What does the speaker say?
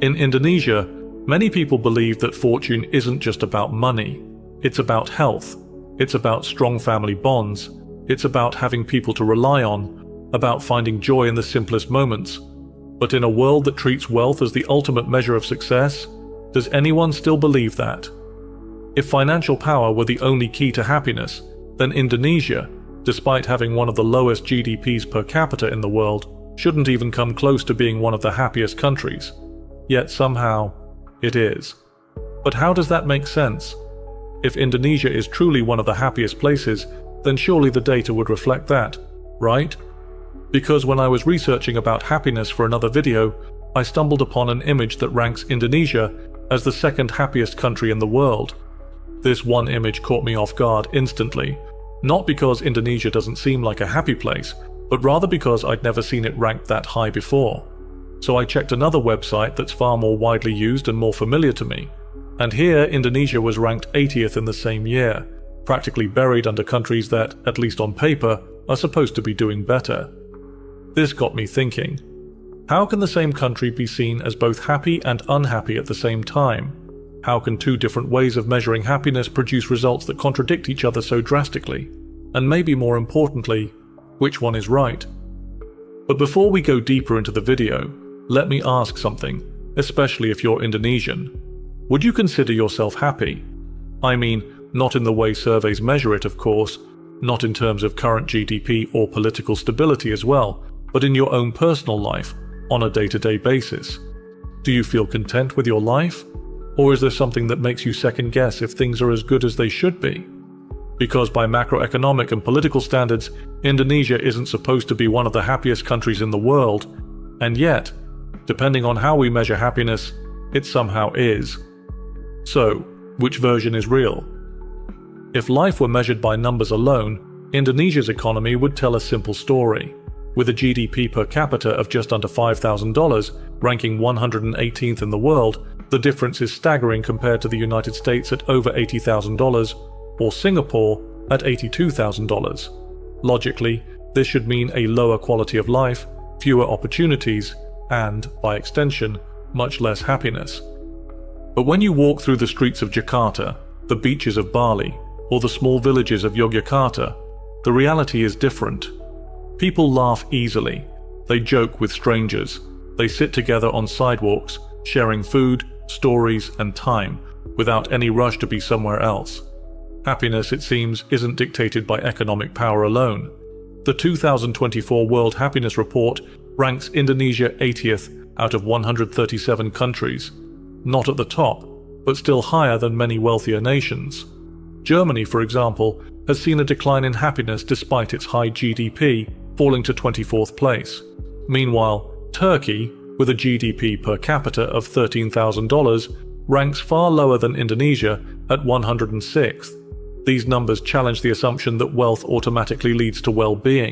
In Indonesia, many people believe that fortune isn't just about money. It's about health. It's about strong family bonds. It's about having people to rely on, about finding joy in the simplest moments. But in a world that treats wealth as the ultimate measure of success, does anyone still believe that? If financial power were the only key to happiness, then Indonesia, despite having one of the lowest GDPs per capita in the world, shouldn't even come close to being one of the happiest countries. Yet somehow, it is. But how does that make sense? If Indonesia is truly one of the happiest places, then surely the data would reflect that, right? Because when I was researching about happiness for another video, I stumbled upon an image that ranks Indonesia as the second happiest country in the world. This one image caught me off guard instantly, not because Indonesia doesn't seem like a happy place, but rather because I'd never seen it ranked that high before. So I checked another website that's far more widely used and more familiar to me, and here Indonesia was ranked 80th in the same year, practically buried under countries that, at least on paper, are supposed to be doing better. This got me thinking, how can the same country be seen as both happy and unhappy at the same time? How can two different ways of measuring happiness produce results that contradict each other so drastically? And maybe more importantly, which one is right? But before we go deeper into the video, let me ask something, especially if you're Indonesian. Would you consider yourself happy? I mean, not in the way surveys measure it, of course, not in terms of current GDP or political stability as well, but in your own personal life, on a day-to-day basis. Do you feel content with your life? Or is there something that makes you second guess if things are as good as they should be? Because by macroeconomic and political standards, Indonesia isn't supposed to be one of the happiest countries in the world, and yet, depending on how we measure happiness, it somehow is. So, which version is real? If life were measured by numbers alone, Indonesia's economy would tell a simple story. With a GDP per capita of just under $5,000, ranking 118th in the world, the difference is staggering compared to the United States at over $80,000, or Singapore at $82,000. Logically, this should mean a lower quality of life, fewer opportunities, and, by extension, much less happiness. But when you walk through the streets of Jakarta, the beaches of Bali, or the small villages of Yogyakarta, the reality is different. People laugh easily, they joke with strangers, they sit together on sidewalks, sharing food, stories, and time, without any rush to be somewhere else. Happiness, it seems, isn't dictated by economic power alone. The 2024 World Happiness Report ranks Indonesia 80th out of 137 countries. Not at the top, but still higher than many wealthier nations. Germany, for example, has seen a decline in happiness despite its high GDP, falling to 24th place. Meanwhile, Turkey, with a GDP per capita of $13,000, ranks far lower than Indonesia at 106th. These numbers challenge the assumption that wealth automatically leads to well-being.